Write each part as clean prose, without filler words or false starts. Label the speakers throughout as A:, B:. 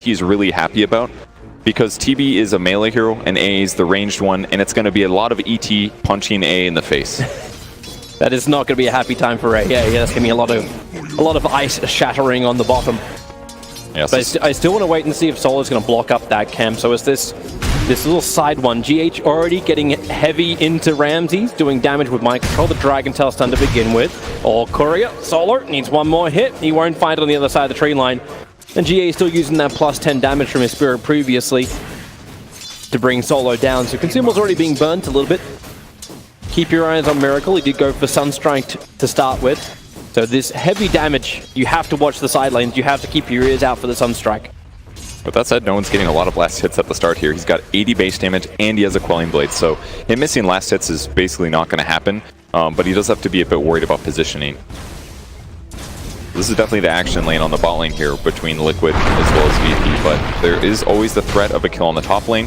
A: TB is really happy about, because TB is a melee hero and A is the ranged one, and it's going to be a lot of ET punching A in the face.
B: That is not going to be a happy time for A. Yeah, that's going to be a lot of ice shattering on the bottom.
A: Yes.
B: But I still want to wait and see if Solo's going to block up that camp. So is this little side one. GH already getting heavy into Ramsey, doing damage with Mind Control, the Dragon Tail stun to begin with. Or Courier, Solo needs one more hit. He won't find it on the other side of the tree line. And GA is still using that plus 10 damage from his Spirit previously to bring Solo down. So Consumer's already being burnt a little bit. Keep your eyes on Miracle. He did go for Sunstrike to start with. So this heavy damage, you have to watch the side lanes. You have to keep your ears out for the Sunstrike.
A: With that said, no one's getting a lot of last hits at the start here. He's got 80 base damage and he has a Quelling Blade. So him missing last hits is basically not going to happen. But he does have to be a bit worried about positioning. This is definitely the action lane on the bot lane here between Liquid as well as VP. But there is always the threat of a kill on the top lane,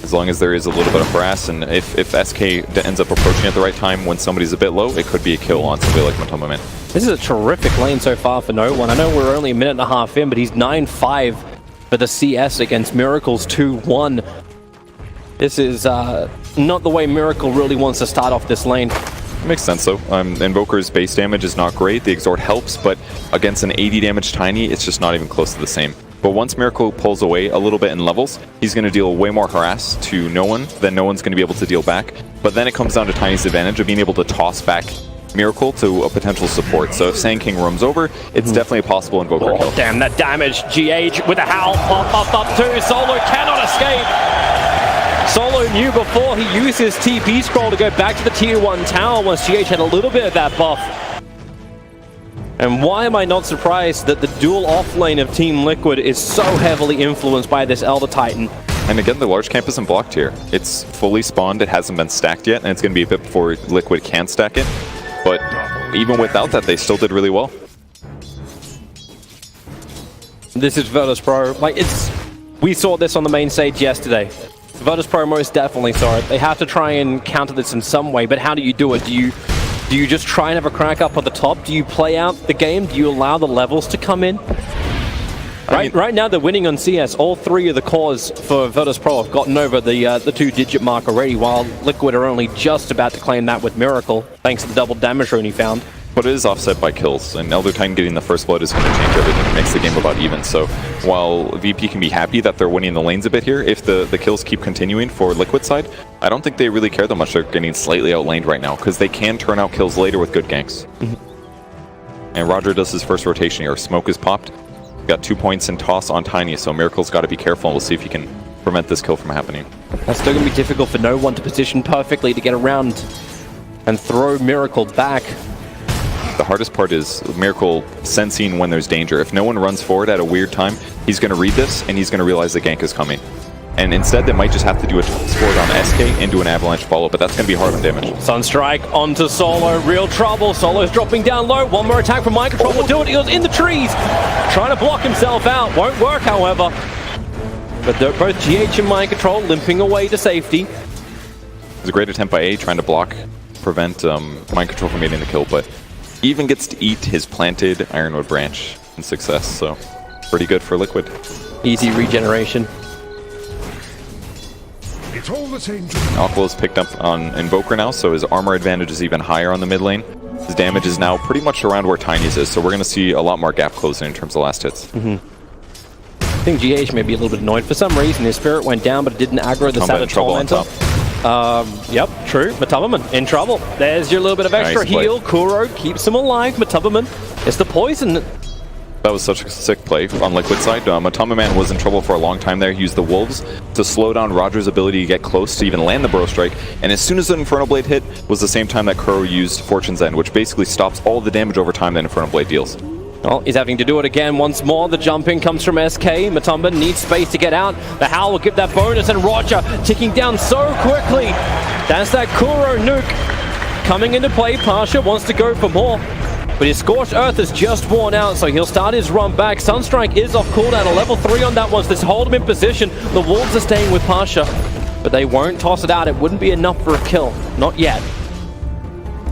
A: as long as there is a little bit of harass, and if SK ends up approaching at the right time when somebody's a bit low, it could be a kill on somebody like Matoma Man.
B: This is a terrific lane so far for No One. I know we're only a minute and a half in, but he's 9-5 for the CS against Miracle's 2-1. This is not the way Miracle really wants to start off this lane.
A: Makes sense though. Invoker's base damage is not great. The Exhort helps, but against an 80 damage Tiny, it's just not even close to the same. But once Miracle pulls away a little bit in levels, he's going to deal way more harass to No One than No One's going to be able to deal back. But then it comes down to Tiny's advantage of being able to toss back Miracle to a potential support. So if Sand King roams over, it's definitely a possible Invoker kill.
B: Damn, that damage. GH with a howl. Up too. Solo cannot escape. Solo knew before he used his TP scroll to go back to the tier 1 tower once GH had a little bit of that buff. And why am I not surprised that the dual off lane of Team Liquid is so heavily influenced by this Elder Titan?
A: And again, the large camp isn't blocked here. It's fully spawned, it hasn't been stacked yet, and it's going to be a bit before Liquid can stack it. But even without that, they still did really well.
B: This is Virtus Pro. We saw this on the main stage yesterday. Virtus Pro most definitely saw it. They have to try and counter this in some way, but how do you do it? Do you just try and have a crack up at the top? Do you play out the game? Do you allow the levels to come in? Right now they're winning on CS. All three of the cores for Virtus Pro have gotten over the 2-digit mark already, while Liquid are only just about to claim that with Miracle, thanks to the double damage rune he found.
A: But it is offset by kills, and Elder Titan getting the first blood is going to change everything. It makes the game about even. So while VP can be happy that they're winning the lanes a bit here, if the kills keep continuing for Liquid side, I don't think they really care that much. They're getting slightly outlaned right now, because they can turn out kills later with good ganks. And Roger does his first rotation here. Smoke is popped. Got 2 points in toss on Tiny, so Miracle's got to be careful, and we'll see if he can prevent this kill from happening.
B: That's still going to be difficult for No One to position perfectly to get around and throw Miracle back.
A: The hardest part is Miracle sensing when there's danger. If No One runs forward at a weird time, he's going to read this, and he's going to realize the gank is coming. And instead, they might just have to do a sport on SK and do an avalanche follow, but that's going to be hard on damage.
B: Sunstrike onto Solo, real trouble. Solo's dropping down low. One more attack from Mind Control will do it. He goes in the trees, trying to block himself out. Won't work, however. But both GH and Mind Control limping away to safety.
A: It's a great attempt by A, trying to block, prevent Mind Control from getting the kill, but even gets to eat his planted Ironwood branch in success, so pretty good for Liquid.
B: Easy regeneration.
C: It's all the same.
A: Aqua is picked up on Invoker now, so his armor advantage is even higher on the mid lane. His damage is now pretty much around where Tiny's is, so we're going to see a lot more gap closing in terms of last hits.
B: I think GH may be a little bit annoyed. For some reason, his Spirit went down, but it didn't aggro the Saturn Tormentor. Yep, true. Matabaman in trouble. There's your little bit of extra heal. Kuro keeps him alive. Matabaman is the poison.
A: That was such a sick play on Liquid side. Matama Man was in trouble for a long time there. He used the Wolves to slow down Roger's ability to get close to even land the Burrow Strike. And as soon as the Infernal Blade hit was the same time that Kuro used Fortune's End, which basically stops all the damage over time that Infernal Blade deals.
B: Well, he's having to do it again once more. The jumping comes from SK. Matumba needs space to get out. The Howl will give that bonus, and Roger ticking down so quickly. That's that Kuro nuke coming into play. Pasha wants to go for more, but his Scorched Earth is just worn out, so he'll start his run back. Sunstrike is off cooldown, a level 3 on that one. So this hold him in position. The Wolves are staying with Pasha, but they won't toss it out. It wouldn't be enough for a kill. Not yet.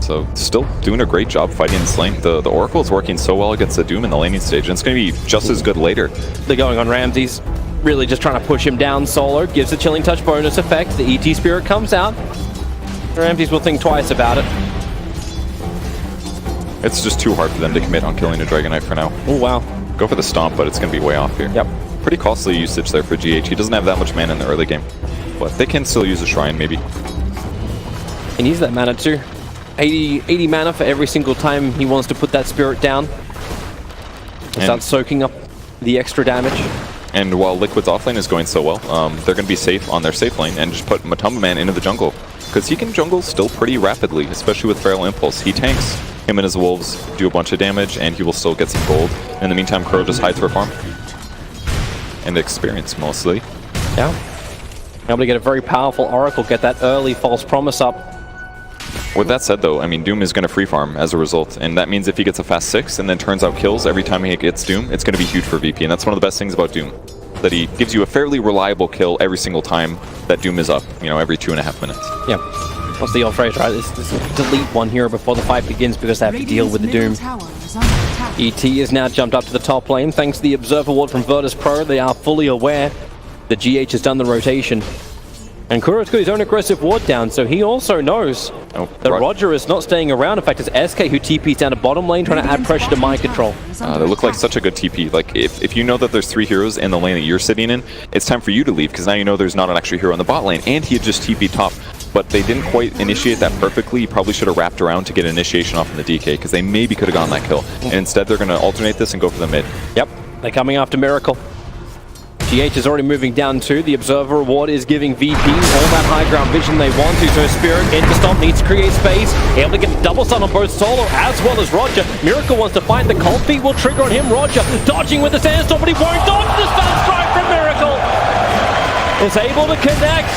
A: So still doing a great job fighting this lane. The Oracle is working so well against the Doom in the laning stage, and it's going to be just as good later.
B: They're going on Ramses, really just trying to push him down solo, gives the Chilling Touch bonus effect, the ET Spirit comes out. Ramses will think twice about it.
A: It's just too hard for them to commit on killing a Dragon Knight for now.
B: Oh, wow.
A: Go for the Stomp, but it's going to be way off here.
B: Yep.
A: Pretty costly usage there for GH. He doesn't have that much mana in the early game, but they can still use a Shrine, maybe.
B: He needs that mana too. 80 mana for every single time he wants to put that Spirit down. Start soaking up the extra damage.
A: And while Liquid's offlane is going so well, they're going to be safe on their safe lane and just put Matumba Man into the jungle. Because he can jungle still pretty rapidly, especially with Feral Impulse. He tanks, him and his wolves do a bunch of damage, and he will still get some gold. In the meantime, Kuro just hides for farm. And experience, mostly.
B: Yeah. Able to get a very powerful Oracle, get that early false promise up.
A: With that said, though, I mean, Doom is going to free farm as a result, and that means if he gets a fast 6 and then turns out kills every time he gets Doom, it's going to be huge for VP, and that's one of the best things about Doom, that he gives you a fairly reliable kill every single time that Doom is up, you know, every 2.5 minutes.
B: Yeah. What's the old phrase, right? This delete one hero before the fight begins because they have to deal with the Doom. ET is now jumped up to the top lane. Thanks to the Observer Ward from Virtus Pro, they are fully aware that GH has done the rotation. And Kuro's got his own aggressive ward down, so he also knows that Roger is not staying around. In fact, it's SK who TP's down to bottom lane, trying to add pressure to mind control.
A: They look like such a good TP. Like, if you know that there's 3 heroes in the lane that you're sitting in, it's time for you to leave, because now you know there's not an extra hero in the bot lane, and he had just TP'd top. But they didn't quite initiate that perfectly. You probably should have wrapped around to get an initiation off in the DK, because they maybe could have gotten that kill. And instead, they're going to alternate this and go for the mid.
B: Yep, they're coming after Miracle. GH is already moving down too. The Observer Award is giving VP all that high ground vision they want to. So Spirit into Stomp needs to create space. Able to get a double stun on both Solo as well as Roger. Miracle wants to find the cold feet will trigger on him. Roger dodging with the sandstorm, but he won't dodge the stun strike from Miracle. Is able to connect.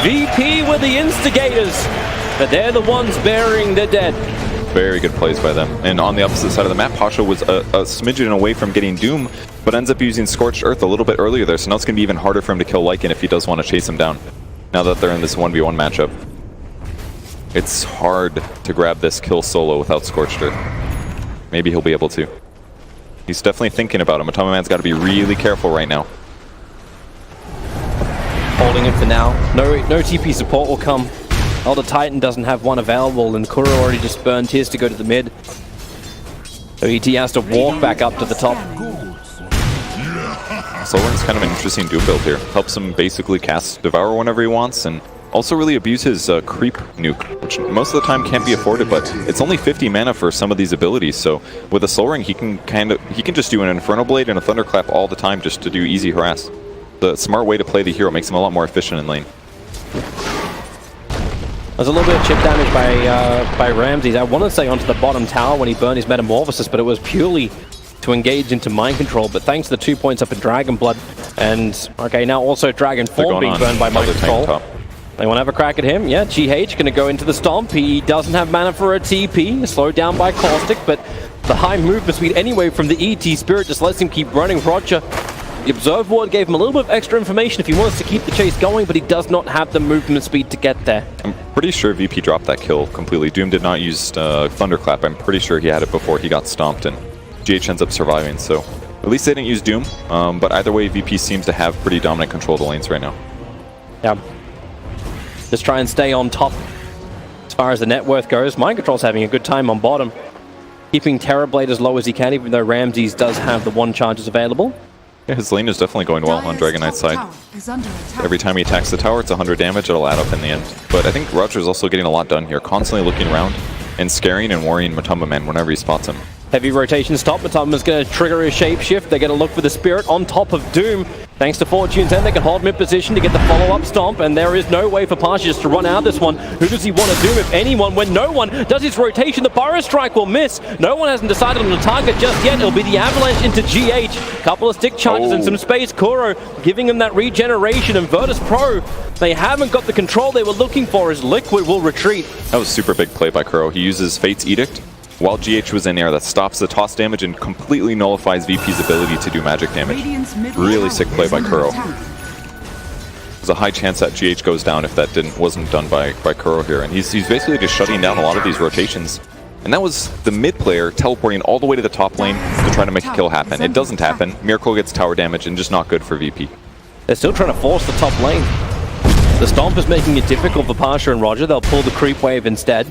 B: VP with the instigators, but they're the ones burying the dead.
A: Very good plays by them. And on the opposite side of the map, Pasha was a smidgen away from getting Doom, but ends up using Scorched Earth a little bit earlier there, so now it's going to be even harder for him to kill Lycan if he does want to chase him down, now that they're in this 1v1 matchup. It's hard to grab this kill solo without Scorched Earth. Maybe he'll be able to. He's definitely thinking about it. Matoma Man's got to be really careful right now.
B: Holding it for now. No TP support will come. Elder Titan doesn't have one available, and Kuro already just burned his to go to the mid. So ET has to walk back up to the top.
A: Solar's kind of an interesting Doom build here. Helps him basically cast Devour whenever he wants, and also really abuse his creep nuke, which most of the time can't be afforded, but it's only 50 mana for some of these abilities, so with a Soul Ring he can just do an Infernal Blade and a Thunderclap all the time just to do easy harass. The smart way to play the hero makes him a lot more efficient in lane.
B: There's a little bit of chip damage by Ramses. I want to say onto the bottom tower when he burned his Metamorphosis, but it was purely to engage into mind control. But thanks to the 2 points up in Dragon Blood, and okay, now also Dragon Form being burned by mind control. They want to have a crack at him. Yeah, GH going to go into the Stomp. He doesn't have mana for a TP, slowed down by Caustic, but the high movement speed anyway from the ET Spirit just lets him keep running. Roger, the Observe Ward gave him a little bit of extra information if he wants to keep the chase going, but he does not have the movement speed to get there.
A: I'm pretty sure VP dropped that kill completely. Doom did not use Thunderclap. I'm pretty sure he had it before he got stomped, and GH ends up surviving, so at least they didn't use Doom, but either way, VP seems to have pretty dominant control of the lanes right now.
B: Yeah. Just try and stay on top as far as the net worth goes. Mind Control's having a good time on bottom, keeping Terrorblade as low as he can, even though Ramses does have the 1 charges available.
A: Yeah, his lane is definitely going well on Dragon Knight's side. Every time he attacks the tower, it's 100 damage. It'll add up in the end. But I think Roger's also getting a lot done here, constantly looking around and scaring and worrying Matumba Man whenever he spots him.
B: Heavy rotation stop. Matumba's going to trigger his shapeshift. They're going to look for the Spirit on top of Doom. Thanks to Fortune's End, they can hold him in position to get the follow-up stomp, and there is no way for Pasha just to run out of this one. Who does he want to Doom, if anyone? When no one does his rotation, the Burrow Strike will miss. No one hasn't decided on the target just yet. It'll be the Avalanche into GH. Couple of stick charges and some space. Kuro giving him that regeneration, and Virtus Pro, they haven't got the control they were looking for as Liquid will retreat.
A: That was super big play by Kuro. He uses Fate's Edict while GH was in air. That stops the toss damage and completely nullifies VP's ability to do magic damage. Really sick play by Kuro. There's a high chance that GH goes down if that wasn't done by Kuro here. And he's basically just shutting down a lot of these rotations. And that was the mid player teleporting all the way to the top lane to try to make a kill happen. It doesn't happen. Miracle gets tower damage and just not good for VP.
B: They're still trying to force the top lane. The Stomp is making it difficult for Pasha and Roger. They'll pull the creep wave instead.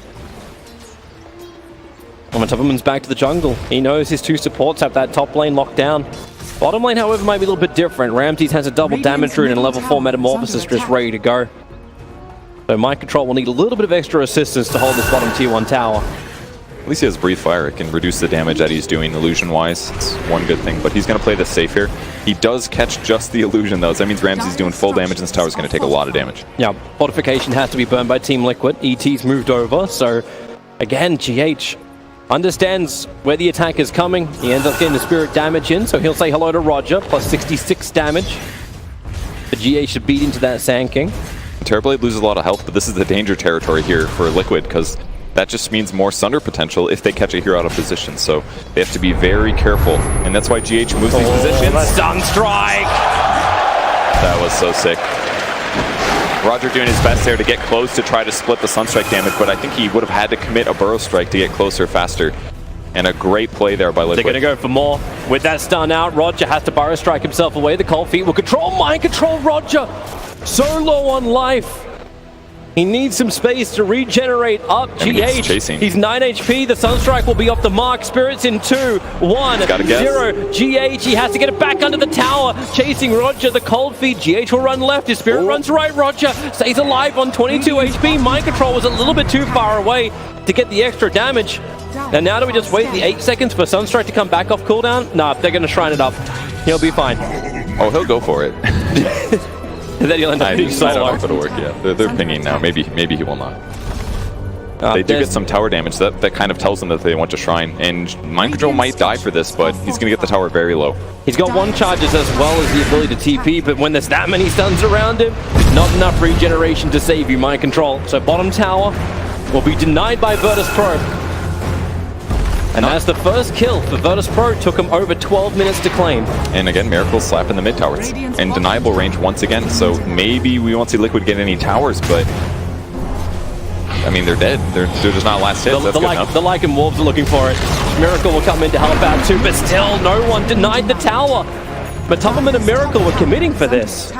B: And Matubman's back to the jungle. He knows his two supports have that top lane locked down. Bottom lane, however, might be a little bit different. Ramses has a double damage rune and a level 4 Metamorphosis just ready to go. So Mind Control will need a little bit of extra assistance to hold this bottom tier 1 tower.
A: At least he has Breathe Fire. It can reduce the damage that he's doing illusion-wise. It's one good thing, but he's going to play this safe here. He does catch just the illusion, though, so that means Ramsey's doing full damage and this tower's going to take a lot of damage.
B: Yeah, fortification has to be burned by Team Liquid. ET's moved over, so again, GH understands where the attack is coming. He ends up getting the spirit damage in, so he'll say hello to Roger, plus 66 damage. The GH should beat into that Sand King.
A: Terrorblade loses a lot of health, but this is the danger territory here for Liquid, because that just means more Sunder potential if they catch a hero out of position, so they have to be very careful, and that's why GH moves these positions.
B: The Sunstrike!
A: That was so sick. Roger doing his best there to get close to try to split the Sunstrike damage, but I think he would have had to commit a Burrow Strike to get closer faster. And a great play there by Liquid.
B: They're going to go for more. With that stun out, Roger has to Burrow Strike himself away. The Cold Feet will control Mind Control Roger. So low on life. He needs some space to regenerate up. GH, he's 9 HP. The Sunstrike will be off the mark. Spirits in 2, 1, 0. GH, he has to get it back under the tower. Chasing Roger, the Cold Feet. GH will run left. His Spirit runs right. Roger stays alive on 22 HP. Mind Control was a little bit too far away to get the extra damage. And now do we just wait the 8 seconds for Sunstrike to come back off cooldown? Nah, they're going to shrine it up. He'll be fine.
A: Oh, he'll go for it.
B: And then he'll end up being solo.
A: I don't know if it'll work, yeah. They're pinging now. Maybe he will not. They do get some tower damage. That kind of tells them that they want to shrine. And Mind Control might die for this, but he's going to get the tower very low.
B: He's got 1 charges as well as the ability to TP, but when there's that many stuns around him, it's not enough regeneration to save you, Mind Control. So bottom tower will be denied by Virtus Pro. And that's the first kill for Virtus Pro. Took him over 12 minutes to claim.
A: And again, Miracle slapping the mid towers. And deniable range once again, so maybe we won't see Liquid get any towers, but I mean, they're dead. They're just not last hits. That's good enough.
B: The Lycan Wolves are looking for it. Miracle will come in to help out too, but still no one denied the tower. But Tubman and Miracle were committing for this.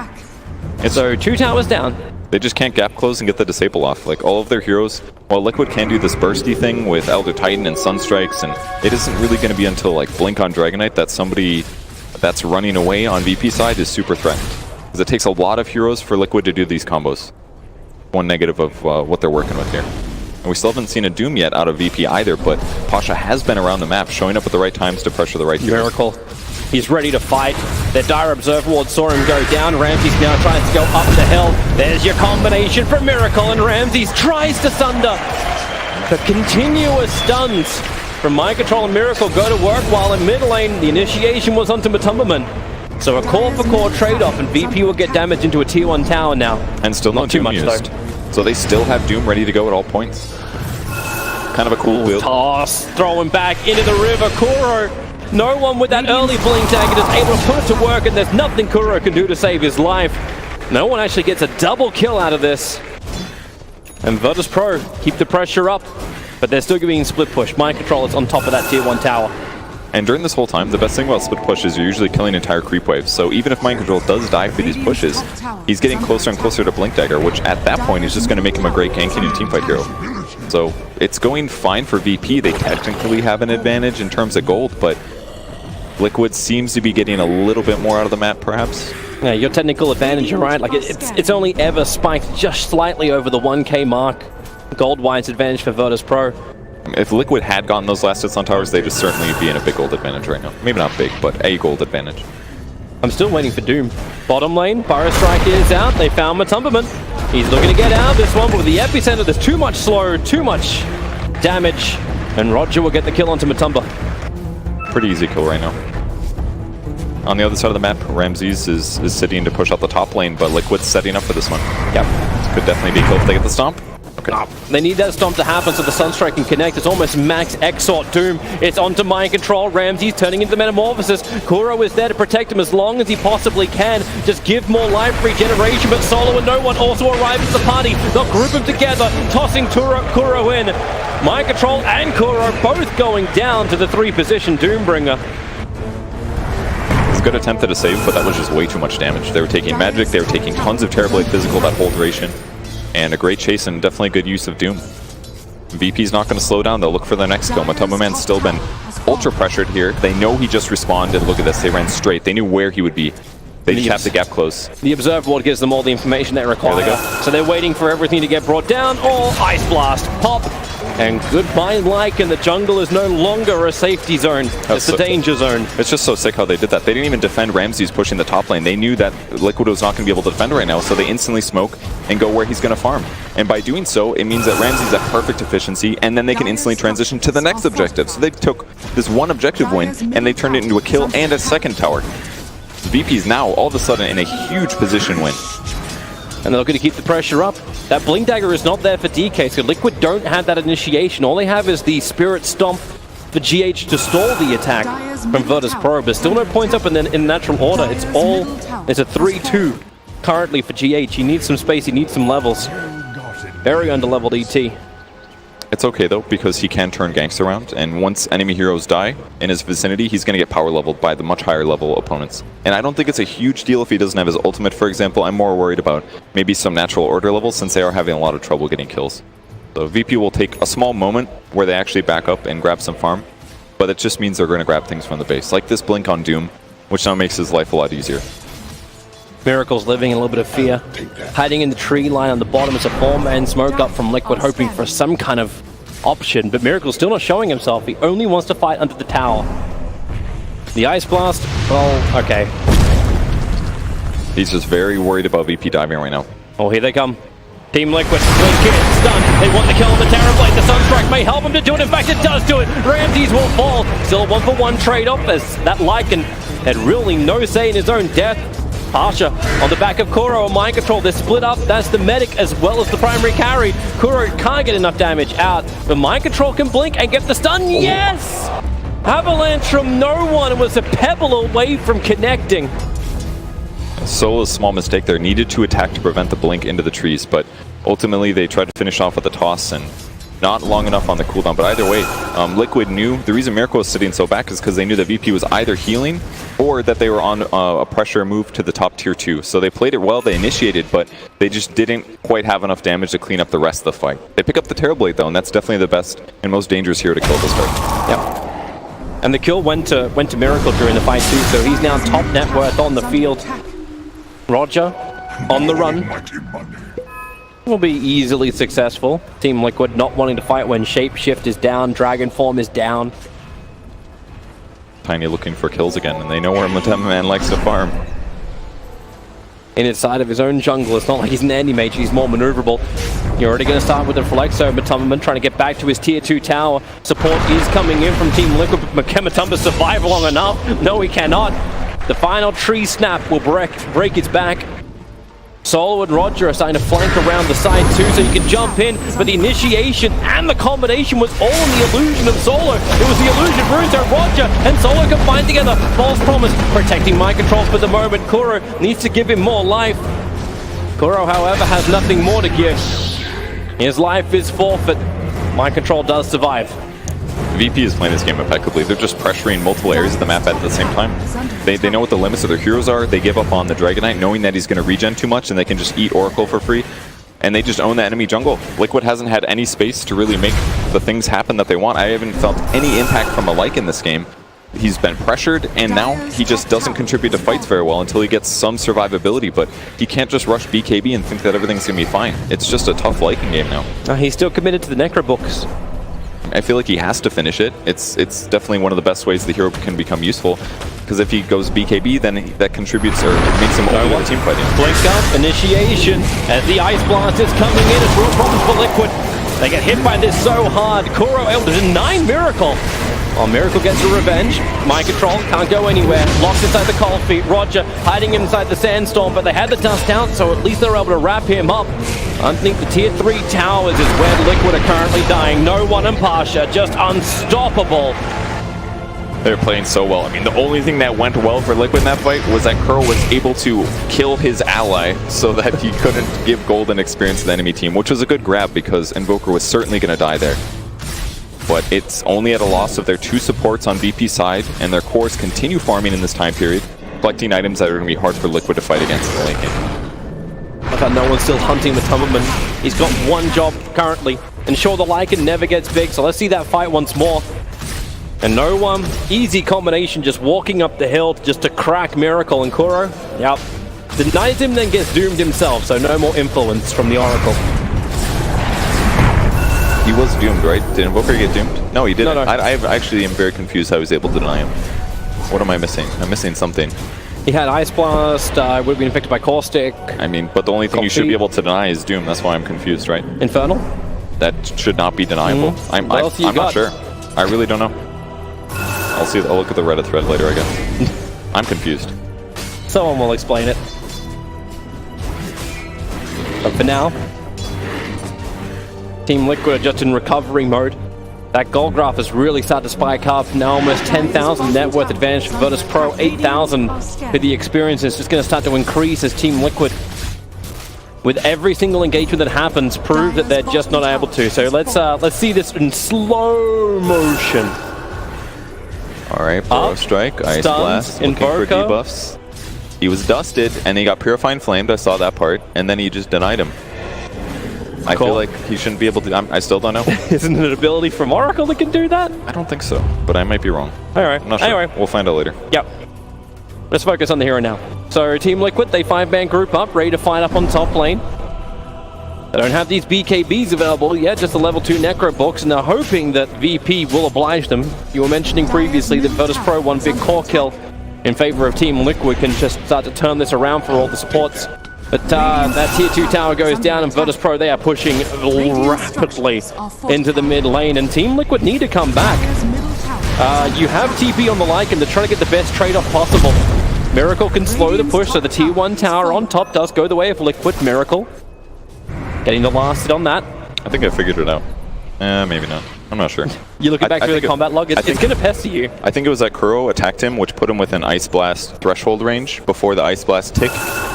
B: So 2 towers down.
A: They just can't gap close and get the disable off. Like, all of their heroes, while Liquid can do this bursty thing with Elder Titan and Sunstrikes, and it isn't really going to be until like Blink on Dragonite that somebody that's running away on VP side is super threatened. Because it takes a lot of heroes for Liquid to do these combos. One negative of what they're working with here. And we still haven't seen a Doom yet out of VP either, but Pasha has been around the map, showing up at the right times to pressure the right heroes.
B: Miracle. He's ready to fight. Their Dire Observer Ward saw him go down. Ramses now tries to go up the hill. There's your combination for Miracle, and Ramses tries to Sunder. The continuous stuns from Mind Control and Miracle go to work, while in mid lane, the initiation was onto Matumberman. So a core-for-core trade-off, and VP will get damage into a tier 1 tower now.
A: And still not too much used. Though. So they still have Doom ready to go at all points. Kind of a cool build.
B: Toss, throw him back into the river. Kuro. No one with that early Blink Dagger is able to put it to work, and there's nothing Kuro can do to save his life. No one actually gets a double kill out of this. And Virtus Pro keep the pressure up, but they're still getting split push. Mind Control is on top of that tier 1 tower.
A: And during this whole time, the best thing about split push is you're usually killing entire creep waves. So even if Mind Control does die for these pushes, he's getting closer and closer to Blink Dagger, which at that point is just going to make him a great ganking and teamfight hero. So it's going fine for VP. They technically have an advantage in terms of gold, but Liquid seems to be getting a little bit more out of the map, perhaps.
B: Yeah, your technical advantage, you're right. Like it's only ever spiked just slightly over the 1K mark. Gold-wise advantage for Virtus Pro.
A: If Liquid had gotten those last hits on towers, they'd just certainly be in a big gold advantage right now. Maybe not big, but a gold advantage.
B: I'm still waiting for Doom. Bottom lane, Burrow Strike is out. They found Matumberman. He's looking to get out of this one, but with the epicenter, there's too much slow, too much damage. And Roger will get the kill onto Matumba.
A: Pretty easy kill right now. On the other side of the map, Ramses is sitting to push out the top lane, but Liquid's setting up for this one.
B: Yep.
A: This could definitely be a kill if they get the stomp.
B: They need that stomp to happen so the Sunstrike can connect. It's almost max Exort Doom. It's onto mind control. Ramsey's turning into Metamorphosis. Kuro is there to protect him as long as he possibly can. Just give more life regeneration, but Solo and no one also arrive at the party. They'll group them together, tossing Kuro in. Mind control and Kuro both going down to the 3 position Doombringer.
A: Good attempt at a save, but that was just way too much damage. They were taking magic, they were taking tons of Terrorblade physical that whole duration, and a great chase and definitely good use of Doom. VP's not going to slow down, they'll look for their next kill. Matomaman's still been ultra pressured here. They know he just respawned, and look at this, they ran straight. They knew where he would be. They just have to gap close.
B: The Observer Board gives them all the information they require.
A: There they go.
B: So they're waiting for everything to get brought down, or Ice Blast, pop, and goodbye Lycan. The jungle is no longer a safety zone, it's a danger zone.
A: It's just so sick how they did that. They didn't even defend Ramsey's pushing the top lane. They knew that Liquid was not going to be able to defend right now, so they instantly smoke and go where he's going to farm. And by doing so, it means that Ramsey's at perfect efficiency, and then they can instantly transition to the next objective. So they took this one objective win, and they turned it into a kill and a second tower. VP's now all of a sudden in a huge position win.
B: And they're looking to keep the pressure up. That Blink Dagger is not there for DK, so Liquid don't have that initiation. All they have is the Spirit Stomp for GH to stall the attack from Virtus Pro, but still no points up in natural order. It's a 3-2 currently for GH. He needs some space, he needs some levels. Very underleveled ET.
A: It's okay though, because he can turn ganks around, and once enemy heroes die in his vicinity, he's going to get power leveled by the much higher level opponents. And I don't think it's a huge deal if he doesn't have his ultimate, for example. I'm more worried about maybe some natural order levels, since they are having a lot of trouble getting kills. So VP will take a small moment where they actually back up and grab some farm, but it just means they're going to grab things from the base, like this blink on Doom, which now makes his life a lot easier.
B: Miracle's living in a little bit of fear. Hiding in the tree line on the bottom as a 4-man smoke up from Liquid, hoping for some kind of option, but Miracle's still not showing himself. He only wants to fight under the tower. The Ice Blast, well, okay.
A: He's just very worried about VP diving right now.
B: Oh, here they come. Team Liquid, Blink Kid, stunned. They want to kill the Terrorblade. The Sunstrike may help him to do it. In fact, it does do it. Ramses will fall. Still a 1-for-1 trade-off as that Lycan had really no say in his own death. Pasha on the back of Kuro on mind control. They're split up. That's the medic as well as the primary carry. Kuro can't get enough damage out, but mind control can blink and get the stun. Yes! Avalanche from no one. It was a pebble away from connecting.
A: Solo's small mistake there. Needed to attack to prevent the blink into the trees, but ultimately they tried to finish off with a toss and not long enough on the cooldown. But either way, Liquid knew the reason Miracle was sitting so back is because they knew that VP was either healing or that they were on a pressure move to the top tier 2. So they played it well, they initiated, but they just didn't quite have enough damage to clean up the rest of the fight. They pick up the Terrorblade though, and that's definitely the best and most dangerous hero to kill this fight.
B: Yep. And the kill went to Miracle during the fight too, so he's now top net worth on the field. Roger, on the run. Will be easily successful. Team Liquid not wanting to fight when Shapeshift is down, Dragon Form is down.
A: Tiny looking for kills again, and they know where Matomaman likes to farm.
B: In inside of his own jungle, it's not like he's an anti-mage, he's more maneuverable. You're already going to start with the Flexo. Matomaman trying to get back to his tier 2 tower. Support is coming in from Team Liquid, but Matumba survive long enough. No, he cannot. The final tree snap will break its back. Solo and Roger are starting to flank around the side too, so you can jump in, but the initiation and the combination was all in the illusion of Solo. It was the illusion Bruiser, Roger, and Solo combined together. False promise, protecting mind control for the moment. Kuro needs to give him more life. Kuro, however, has nothing more to give. His life is forfeit. Mind control does survive.
A: VP is playing this game impeccably. They're just pressuring multiple areas of the map at the same time. They know what the limits of their heroes are. They give up on the Dragon Knight knowing that he's going to regen too much and they can just eat Oracle for free. And they just own the enemy jungle. Liquid hasn't had any space to really make the things happen that they want. I haven't felt any impact from a Lycan in this game. He's been pressured, and now he just doesn't contribute to fights very well until he gets some survivability, but he can't just rush BKB and think that everything's going to be fine. It's just a tough Lycan game now.
B: He's still committed to the Necro books.
A: I feel like he has to finish it. It's definitely one of the best ways the hero can become useful, because if he goes BKB, then that contributes or makes him over the team fighting.
B: Blink up, initiation, as the Ice Blast is coming in. It's real problems for Liquid. They get hit by this so hard. Kuro able to deny Miracle. Oh, Miracle gets a revenge. Mind Control can't go anywhere. Locked inside the cold feet. Roger hiding inside the sandstorm, but they had the dust out, so at least they're able to wrap him up. Underneath the tier 3 towers is where Liquid are currently dying. No one and Pasha, just unstoppable.
A: They're playing so well. I mean, the only thing that went well for Liquid in that fight was that Curl was able to kill his ally so that he couldn't give golden experience to the enemy team, which was a good grab because Invoker was certainly going to die there. But it's only at a loss of their 2 supports on VP's side, and their cores continue farming in this time period, collecting items that are going to be hard for Liquid to fight against in the late game.
B: Look how no one's still hunting the Tumberman. He's got one job currently. Ensure the Lycan never gets big, so let's see that fight once more. And no one, easy combination, just walking up the hill just to crack Miracle and Kuro. Yep. Denies him, then gets doomed himself, so no more influence from the Oracle.
A: He was doomed, right? Did Invoker get doomed? No, he didn't.
B: No.
A: I actually am very confused how he was able to deny him. What am I missing? I'm missing something.
B: He had Ice Blast, would have been affected by Caustic.
A: I mean, but the only thing you should be able to deny is Doom. That's why I'm confused, right?
B: Infernal?
A: That should not be deniable. I'm not sure. I really don't know. I'll look at the Reddit thread later, I guess. I'm confused.
B: Someone will explain it. But for now, Team Liquid are just in recovery mode. That gold graph has really started to spike up. Now almost 10,000 net worth advantage for Virtus Pro, 8,000 for the experience. It's just going to start to increase as Team Liquid, with every single engagement that happens, prove that they're just not able to. So let's see this in slow motion.
A: All right, Burrow Strike, Ice Blast, looking for debuffs. He was dusted, and he got Purifying Flamed. I saw that part, and then he just denied him. I feel like he shouldn't be able to. I still don't know.
B: Isn't it an ability from Oracle that can do that?
A: I don't think so, but I might be wrong.
B: All right.
A: I'm not sure. Anyway, we'll find out later.
B: Yep. Let's focus on the here and now. So Team Liquid, they 5-man group up, ready to fight up on top lane. They don't have these BKBs available yet, just the level 2 Necro books, and they're hoping that VP will oblige them. You were mentioning previously that Virtus Pro won big core kill in favor of Team Liquid, can just start to turn this around for all the supports. But that tier 2 tower goes down, and Virtus Pro, they are pushing rapidly into the mid lane, and Team Liquid need to come back. You have TP on the Lycan to try to get the best trade-off possible. Miracle can slow the push, so the tier 1 tower on top does go the way of Liquid. Miracle getting the last hit on that.
A: I think I figured it out. Maybe not. I'm not sure.
B: You're looking back through the combat log, it's going to pester you.
A: I think it was that Kuro attacked him, which put him within Ice Blast threshold range before the Ice Blast tick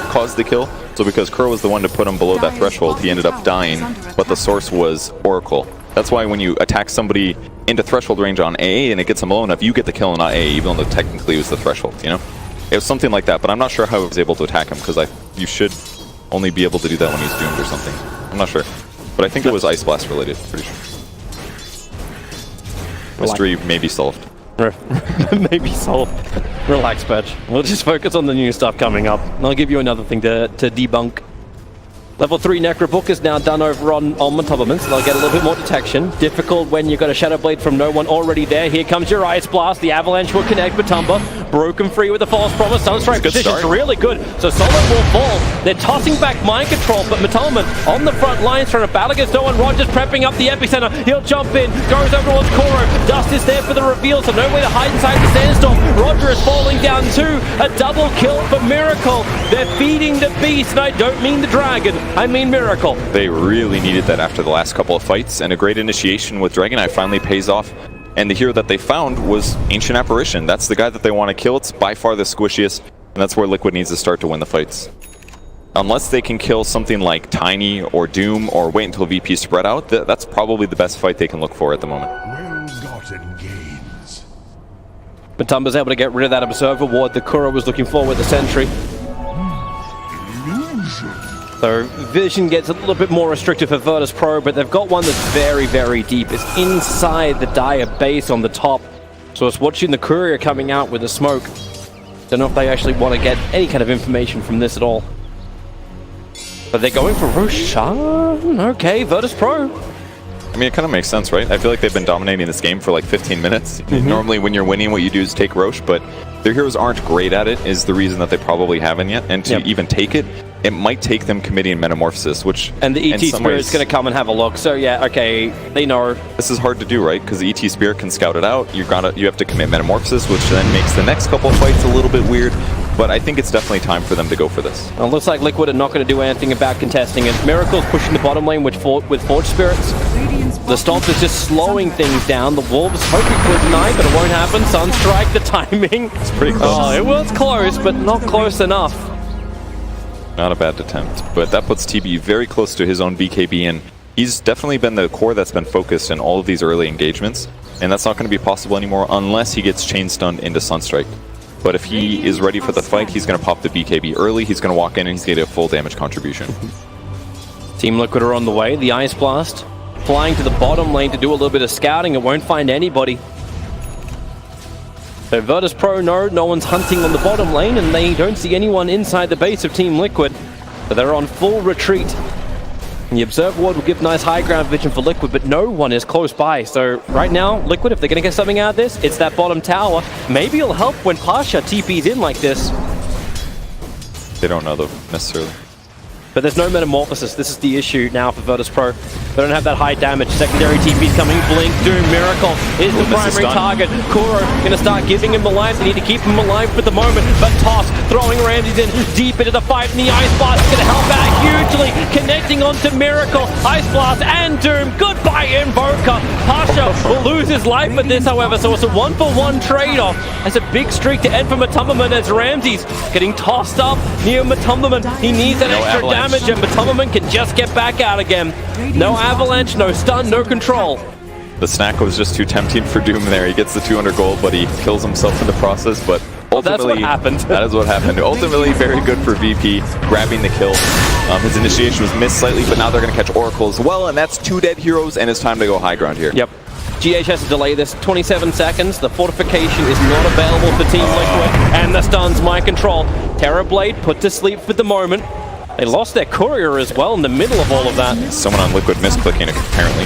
A: caused the kill. So because Kuro was the one to put him below that threshold, he ended up dying, but the source was Oracle. That's why when you attack somebody into threshold range on A and it gets him low enough, you get the kill and not A, even though technically it was the threshold, you know? It was something like that, but I'm not sure how I was able to attack him, because you should only be able to do that when he's doomed or something. I'm not sure. But I think it was Ice Blast related, pretty sure. Mystery may be solved.
B: Maybe solved. Relax, Patch. We'll just focus on the new stuff coming up. And I'll give you another thing to debunk. Level 3 Necrobook is now done over on Tumberman, so they'll get a little bit more detection. Difficult when you've got a Shadow Blade from no one already there. Here comes your Ice Blast. The Avalanche will connect with Tumber. Broken free with the False Promise. Sunstrike position's really good, so Solid will fall. They're tossing back Mind Control, but Tumberman on the front lines trying to battle against no one. Rogers prepping up the epicenter. He'll jump in, goes over towards Kuro. Dust is there for the reveal, so no way to hide inside the sandstorm. Roger is falling down too. A double kill for Miracle. They're feeding the beast, and I don't mean the dragon. I mean Miracle.
A: They really needed that after the last couple of fights, and a great initiation with Dragon Eye finally pays off. And the hero that they found was Ancient Apparition. That's the guy that they want to kill. It's by far the squishiest, and that's where Liquid needs to start to win the fights. Unless they can kill something like Tiny or Doom or wait until VP spread out, that's probably the best fight they can look for at the moment.
C: Well-gotten gains.
B: But Tumber's able to get rid of that Observer Ward that Kuro was looking for with the Sentry. So vision gets a little bit more restricted for Virtus Pro, but they've got one that's very, very deep. It's inside the Dire base on the top. So it's watching the Courier coming out with the smoke. Don't know if they actually want to get any kind of information from this at all. But they're going for Roshan. Okay, Virtus Pro.
A: I mean, it kind of makes sense, right? I feel like they've been dominating this game for like 15 minutes. Normally when you're winning, what you do is take Roche, but their heroes aren't great at it is the reason that they probably haven't yet. And to even take it, it might take them committing Metamorphosis, which...
B: And the ET Spirit's going to come and have a look. So yeah, okay, they know.
A: This is hard to do, right? Because the ET Spirit can scout it out. You have to commit Metamorphosis, which then makes the next couple of fights a little bit weird. But I think it's definitely time for them to go for this.
B: Well, it looks like Liquid are not going to do anything about contesting it. Miracle's pushing the bottom lane with Forge Spirits. The Stomp is just slowing things down. The Wolves hoping for a deny, but it won't happen. Sunstrike, the timing.
A: It's pretty close.
B: Oh, it was close, but not close enough.
A: Not a bad attempt, but that puts TB very close to his own BKB, and he's definitely been the core that's been focused in all of these early engagements, and that's not going to be possible anymore unless he gets chain stunned into Sunstrike. But if he is ready for the fight, he's going to pop the BKB early, he's going to walk in, and he's going to get a full damage contribution.
B: Team Liquid are on the way. The Ice Blast flying to the bottom lane to do a little bit of scouting. It won't find anybody. So Virtus Pro know no one's hunting on the bottom lane, and they don't see anyone inside the base of Team Liquid. So they're on full retreat. And the Observe Ward will give nice high ground vision for Liquid, but no one is close by. So right now, Liquid, if they're going to get something out of this, it's that bottom tower. Maybe it'll help when Pasha TP's in like this.
A: They don't know, though, necessarily.
B: But there's no Metamorphosis. This is the issue now for Virtus Pro. They don't have that high damage. Secondary TP's coming. Blink, Doom, Miracle is the primary target. Kuro going to start giving him the life. They need to keep him alive for the moment. But Toss throwing Ramses in deep into the fight. And the Ice Blast is going to help out hugely. Connecting onto Miracle. Ice Blast and Doom. Goodbye, Invoker. Pasha will lose his life with this, however. So it's a 1-for-1 trade-off. That's a big streak to end for Matumberman as Ramses getting tossed up near Matumberman. He needs that extra damage. And Matumberman can just get back out again. No avalanche, no stun, no control.
A: The snack was just too tempting for Doom there. He gets the 200 gold, but he kills himself in the process. But ultimately,
B: that's what happened.
A: That is what happened. Ultimately, very good for VP, grabbing the kill. His initiation was missed slightly, but now they're going to catch Oracle as well, and that's 2 dead heroes, and it's time to go high ground here.
B: Yep. GH has to delay this 27 seconds. The fortification is not available for Team Liquid, and the stun's my control. Terrorblade put to sleep for the moment. They lost their courier as well in the middle of all of that.
A: Someone on Liquid misclicking it, apparently,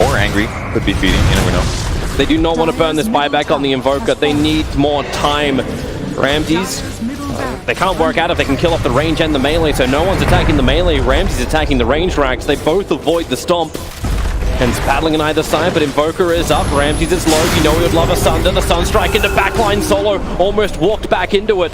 A: or angry. Could be feeding, you never know.
B: They do not want to burn this buyback on the Invoker. They need more time. Ramses, they can't work out if they can kill off the range and the melee, so no one's attacking the melee. Ramses attacking the range racks. They both avoid the stomp. And it's battling on either side, but Invoker is up. Ramses is low. You know he would love a Sunder. The Sunstrike into backline solo. Almost walked back into it.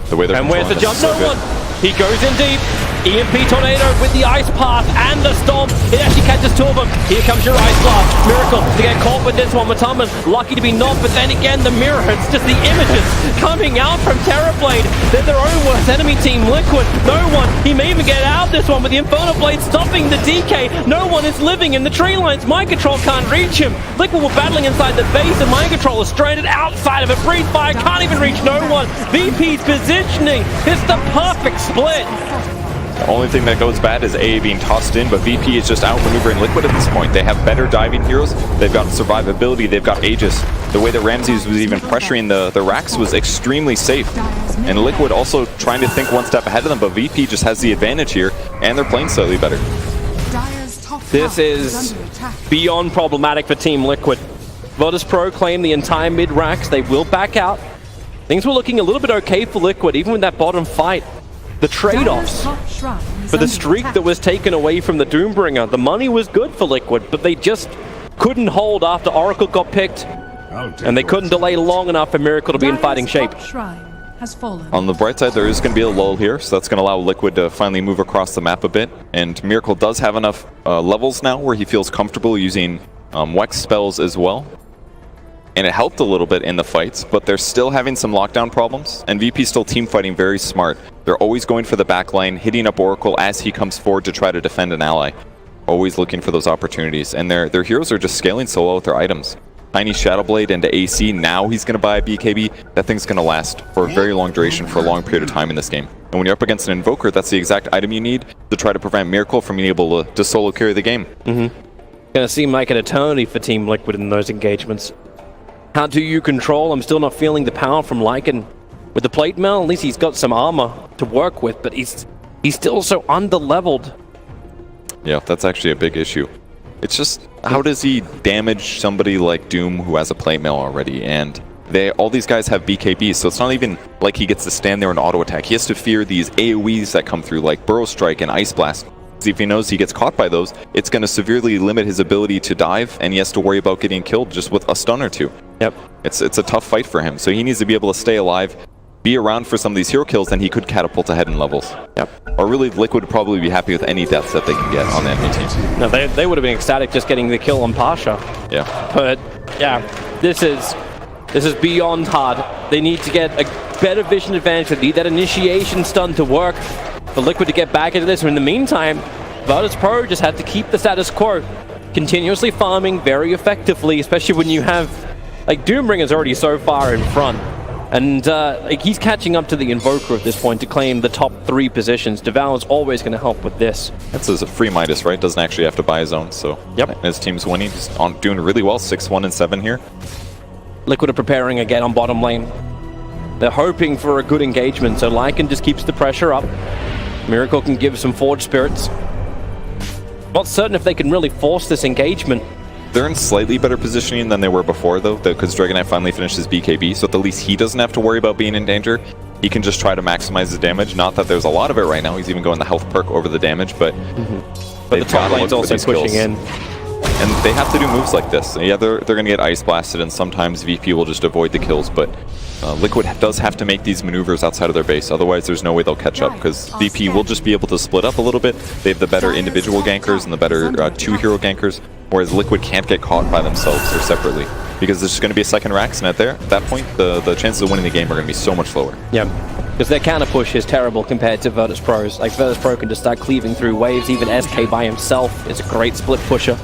A: The way they're
B: and where's the jump?
A: So
B: no one. He goes in deep. EMP Tornado with the Ice Path and the Stomp. It actually catches 2 of them. Here comes your Ice Blast. Miracle to get caught with this one. Matumberman lucky to be knocked, but then again the mirror. It's just the images coming out from Terrorblade. They're their own worst enemy, Team Liquid. No one. He may even get out this one with the Inferno Blade stopping the DK. No one is living in the tree lines. Mind Control can't reach him. Liquid were battling inside the base, and Mind Control is stranded outside of it. Breeze Fire can't even reach no one. VP's positioning. It's the perfect split.
A: The only thing that goes bad is AA being tossed in, but VP is just outmaneuvering Liquid at this point. They have better diving heroes, they've got survivability, they've got Aegis. The way that Ramses was even pressuring the racks was extremely safe. And Liquid also trying to think one step ahead of them, but VP just has the advantage here, and they're playing slightly better.
B: This is beyond problematic for Team Liquid. Virtus Pro claim the entire mid racks, they will back out. Things were looking a little bit okay for Liquid, even with that bottom fight. The trade-offs for the streak that was taken away from the Doombringer. The money was good for Liquid, but they just couldn't hold after Oracle got picked. And they couldn't delay long enough for Miracle to be in fighting shape.
A: On the bright side, there is going to be a lull here, so that's going to allow Liquid to finally move across the map a bit. And Miracle does have enough levels now where he feels comfortable using Wex spells as well. And it helped a little bit in the fights, but they're still having some lockdown problems, and VP's still team fighting very smart. They're always going for the backline, hitting up Oracle as he comes forward to try to defend an ally. Always looking for those opportunities, and their heroes are just scaling so well with their items. Tiny Shadowblade into AC, now he's going to buy a BKB. That thing's going to last for a very long duration for a long period of time in this game. And when you're up against an Invoker, that's the exact item you need to try to prevent Miracle from being able to solo carry the game.
B: Gonna seem like an eternity for Team Liquid in those engagements. How do you control? I'm still not feeling the power from Lycan. With the plate mail, at least he's got some armor to work with, but he's still so under-leveled.
A: Yeah, that's actually a big issue. It's just, how does he damage somebody like Doom who has a plate mail already? And all these guys have BKB, so it's not even like he gets to stand there and auto attack. He has to fear these AoEs that come through, like Burrow Strike and Ice Blast. If he knows he gets caught by those, it's going to severely limit his ability to dive, and he has to worry about getting killed just with a stun or two.
B: Yep.
A: It's a tough fight for him, so he needs to be able to stay alive, be around for some of these hero kills, then he could catapult ahead in levels.
B: Yep.
A: Or really, Liquid would probably be happy with any deaths that they can get on the enemy team.
B: No, they would have been ecstatic just getting the kill on Pasha.
A: Yeah.
B: But yeah, this is beyond hard. They need to get a better vision advantage. They need that initiation stun to work for Liquid to get back into this. And in the meantime, Virtus Pro just had to keep the status quo, continuously farming very effectively, especially when you have, like, Doomringer's already so far in front. And like, he's catching up to the Invoker at this point to claim the top 3 positions. Deval's always going to help with this.
A: That's a free Midas, right? Doesn't actually have to buy his own, so
B: yep.
A: His team's winning. He's doing really well, 6-1 and 7 here.
B: Liquid are preparing again on bottom lane. They're hoping for a good engagement, so Lycan just keeps the pressure up. Miracle can give some Forge Spirits. Not certain if they can really force this engagement.
A: They're in slightly better positioning than they were before, though, because Dragon Knight finally finished his BKB, so at the least he doesn't have to worry about being in danger. He can just try to maximize his damage. Not that there's a lot of it right now. He's even going the health perk over the damage, but
B: But the top lane's also pushing in.
A: And they have to do moves like this. Yeah, they're going to get ice blasted, and sometimes VP will just avoid the kills, but Liquid does have to make these maneuvers outside of their base, otherwise there's no way they'll catch up, because VP will just be able to split up a little bit. They have the better individual gankers and the better 2-hero gankers, whereas Liquid can't get caught by themselves or separately, because there's just going to be a second Rax, and at that point, the chances of winning the game are going to be so much lower.
B: Yeah, because their counter push is terrible compared to Virtus Pro's. Like, Virtus Pro can just start cleaving through waves. Even SK by himself is a great split pusher.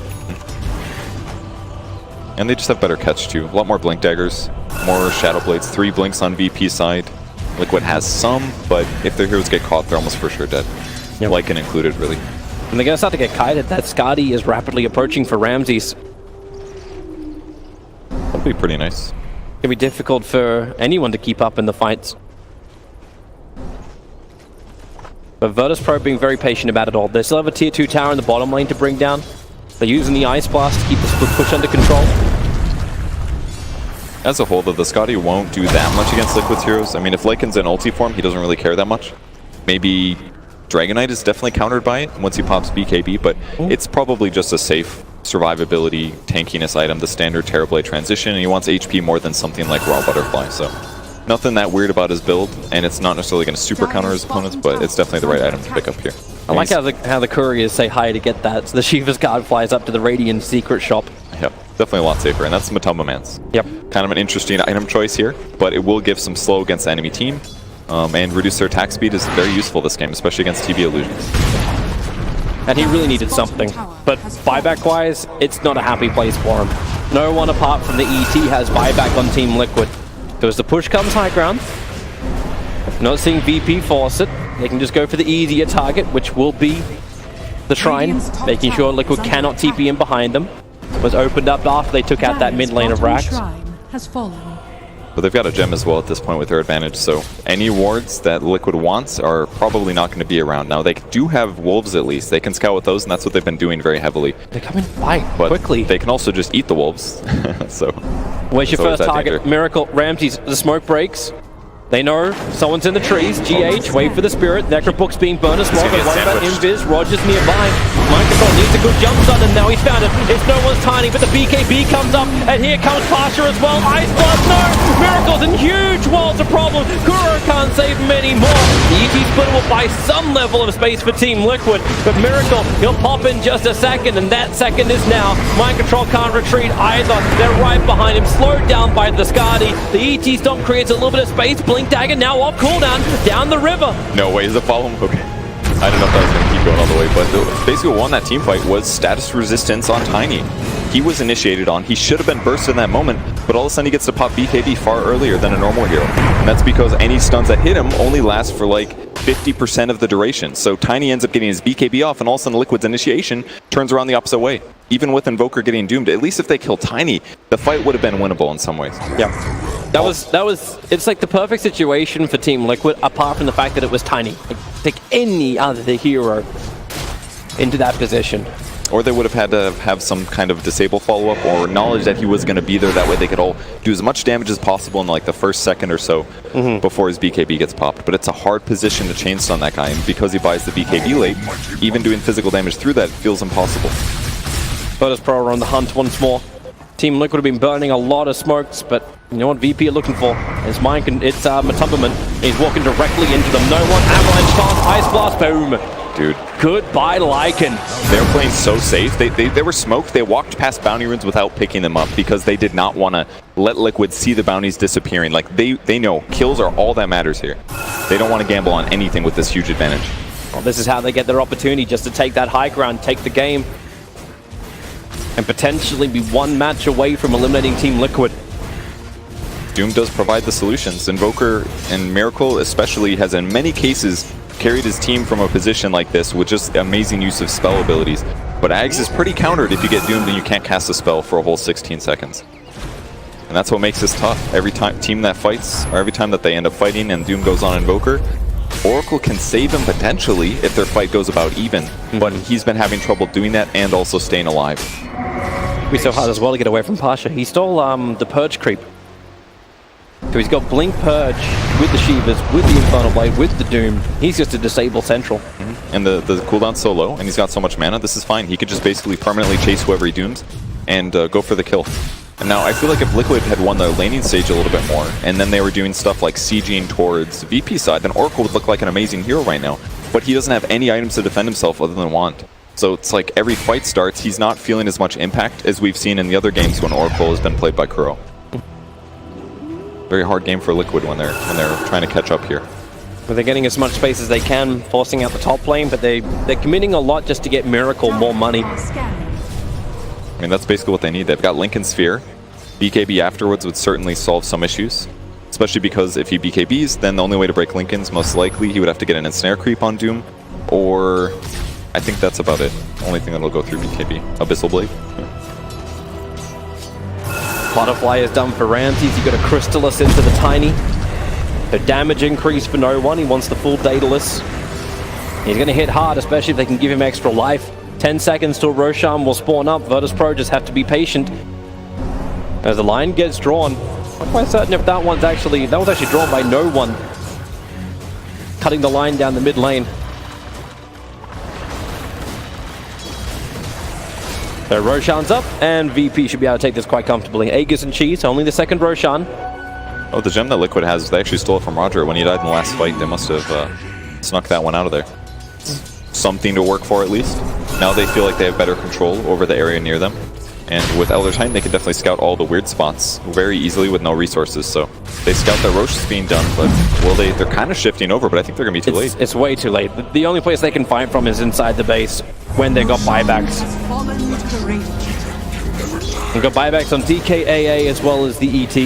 A: And they just have better catch too. A lot more Blink Daggers, more Shadow Blades, 3 Blinks on VP side. Liquid has some, but if their heroes get caught, they're almost for sure dead.
B: Yep.
A: Lycan included, really.
B: And they're going to start to get kited. That Skadi is rapidly approaching for Ramses.
A: That'd be pretty nice.
B: It's going to be difficult for anyone to keep up in the fights. But Virtus Pro being very patient about it all. They still have a tier 2 tower in the bottom lane to bring down. They're using the Ice Blast to keep the split push under control.
A: As a whole, though, the Skadi won't do that much against Liquid's heroes. I mean, if Lycan's in ulti form, he doesn't really care that much. Maybe Dragon Knight is definitely countered by it once he pops BKB, but it's probably just a safe survivability, tankiness item, the standard Terrorblade transition, and he wants HP more than something like Raw Butterfly, so nothing that weird about his build, and it's not necessarily going to super counter his opponents, but it's definitely the right item to pick up here.
B: I like how the couriers say hi to get that, so the Shiva's guard flies up to the Radiant secret shop.
A: Yep, definitely a lot safer, and that's the Matamba Man's.
B: Yep.
A: Kind of an interesting item choice here, but it will give some slow against the enemy team, and reduce their attack speed is very useful this game, especially against TB illusions.
B: And he really needed something, but buyback-wise, it's not a happy place for him. No one apart from the ET has buyback on Team Liquid. So as the push comes high ground, not seeing VP force it, they can just go for the easier target, which will be the Shrine, making sure Liquid cannot TP in behind them. Was opened up after they took out that mid lane of Rax.
A: But they've got a gem as well at this point with their advantage, so any wards that Liquid wants are probably not going to be around. Now, they do have wolves at least. They can scout with those, and that's what they've been doing very heavily.
B: They come in quite quickly.
A: They can also just eat the wolves, so...
B: Where's your first target? Danger. Miracle, Ramses, the smoke breaks. They know someone's in the trees. GH, wait for the spirit. Necrobook's being burned as well. But worry about Invis. Roger's nearby. Microphone needs a good jump stun, and now he's found it. It's no one's tiny, but the BKB comes up, and here comes Pasha as well. Ice Blast, no! Miracle's in huge walls a problem. Kuro can't save him anymore. The ET splitter will buy some level of space for Team Liquid, but Miracle, he'll pop in just a second, and that second is now. Mind Control can't retreat either. They're right behind him, slowed down by the Skadi. The ET stomp creates a little bit of space. Blink Dagger now off cooldown, down the river.
A: No way, is it follow him? Okay. I don't know if that was going to keep going all the way, but basically what won that team fight was status resistance on Tiny. He was initiated on. He should have been bursted in that moment, but all of a sudden he gets to pop BKB far earlier than a normal hero. And that's because any stuns that hit him only last for like 50% of the duration. So Tiny ends up getting his BKB off, and all of a sudden Liquid's initiation turns around the opposite way. Even with Invoker getting doomed, at least if they kill Tiny, the fight would have been winnable in some ways.
B: Yeah. That was, it's like the perfect situation for Team Liquid, apart from the fact that it was Tiny. Like, take any other hero into that position.
A: Or they would have had to have some kind of disable follow-up or knowledge that he was going to be there. That way they could all do as much damage as possible in like the first second or so before his BKB gets popped. But it's a hard position to chain stun that guy, and because he buys the BKB late, even doing physical damage through that feels impossible.
B: Virtus Pro are on the hunt once more. Team Liquid have been burning a lot of smokes, but you know what VP are looking for? It's Matumberman. He's walking directly into them. No one. Avalanche toss, Ice Blast, boom.
A: Dude.
B: Goodbye, Lycan.
A: They're playing so safe. They were smoked. They walked past bounty runes without picking them up because they did not want to let Liquid see the bounties disappearing. Like, they know kills are all that matters here. They don't want to gamble on anything with this huge advantage.
B: Well, this is how they get their opportunity, just to take that high ground, take the game, and potentially be one match away from eliminating Team Liquid.
A: Doom does provide the solutions. Invoker and Miracle especially has in many cases carried his team from a position like this with just amazing use of spell abilities. But Ags is pretty countered if you get doomed and you can't cast a spell for a whole 16 seconds. And that's what makes this tough. Every team that fights, or every time that they end up fighting and Doom goes on Invoker, Oracle can save him potentially if their fight goes about even. But he's been having trouble doing that and also staying alive.
B: It'd be so hard as well to get away from Pasha. He stole the Purge creep. So he's got Blink Purge with the Shivas, with the Infernal Blade, with the Doom. He's just a disable central.
A: And the cooldown's so low, and he's got so much mana, this is fine. He could just basically permanently chase whoever he dooms and go for the kill. And now I feel like if Liquid had won the laning stage a little bit more, and then they were doing stuff like sieging towards VP side, then Oracle would look like an amazing hero right now. But he doesn't have any items to defend himself other than Wand. So it's like every fight starts, he's not feeling as much impact as we've seen in the other games when Oracle has been played by Kuro. Very hard game for Liquid when they're trying to catch up here.
B: Well, they're getting as much space as they can, forcing out the top lane, but they're committing a lot just to get Miracle more money.
A: I mean, that's basically what they need. They've got Lincoln Sphere. BKB afterwards would certainly solve some issues, especially because if he BKBs, then the only way to break Lincoln's, most likely, he would have to get an ensnare creep on Doom, or I think that's about it. Only thing that'll go through BKB. Abyssal Blade.
B: Butterfly is done for Ramses. You got a Crystallis into the Tiny. The damage increase for no one. He wants the full Daedalus. He's going to hit hard, especially if they can give him extra life. 10 seconds till Roshan will spawn up. Virtus Pro just have to be patient as the line gets drawn. I'm not quite certain if that was actually drawn by no one. Cutting the line down the mid lane. So Roshan's up, and VP should be able to take this quite comfortably. Aegis and Cheese, only the second Roshan.
A: Oh, the gem that Liquid has, they actually stole it from Roger when he died in the last fight. They must have snuck that one out of there. Something to work for at least. Now they feel like they have better control over the area near them. And with Elder Titan, they can definitely scout all the weird spots very easily with no resources. So they scout that Roche is being done, but well, they're kind of shifting over, but I think they're going to be too late.
B: It's way too late. The only place they can find from is inside the base when they got buybacks. They got buybacks on DKAA as well as the ET.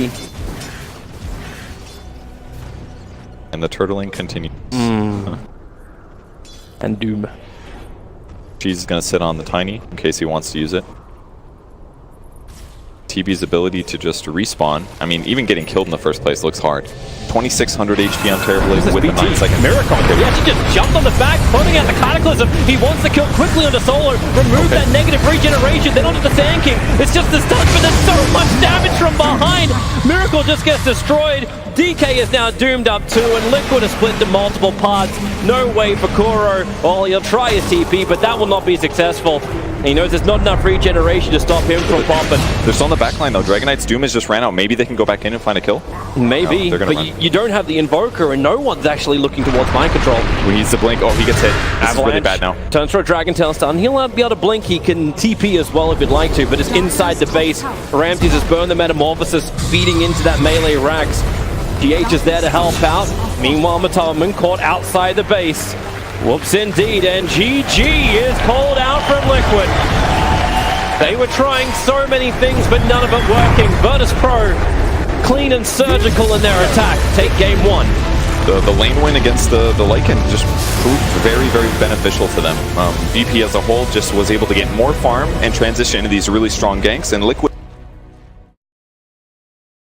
A: And the turtling continues.
B: And Doom.
A: Cheese is going to sit on the Tiny in case he wants to use it. TB's ability to just respawn. I mean, even getting killed in the first place looks hard. 2,600 HP on Terrorblade with the 9-second
B: Miracle. He actually just jumped on the back, putting out the Cataclysm. He wants to kill quickly onto Solo, remove that negative regeneration, then onto the Sand King. It's just this touch, but there's so much damage from behind. Miracle just gets destroyed. DK is now doomed up too, and Liquid is split into multiple parts. No way for Kuro. Well, he'll try his TP, but that will not be successful. And he knows there's not enough regeneration to stop him from popping.
A: They're still on the backline though. Dragon Knight's Doom has just ran out. Maybe they can go back in and find a kill?
B: Maybe, no, but you don't have the Invoker, and no one's actually looking towards mind control.
A: He needs to blink. Oh, he gets hit. This is really bad now.
B: Turns for a Dragon Tail stun. He'll be able to blink. He can TP as well if he'd like to, but it's inside the base. Ramses has burned the Metamorphosis, feeding into that melee Rax. GH is there to help out. Meanwhile, Matumberman caught outside the base. Whoops indeed, and GG is called out from Liquid. They were trying so many things, but none of it working. Virtus Pro, clean and surgical in their attack. Take game one.
A: The lane win against the Lycan just proved very, very beneficial to them. VP as a whole just was able to get more farm and transition into these really strong ganks, and Liquid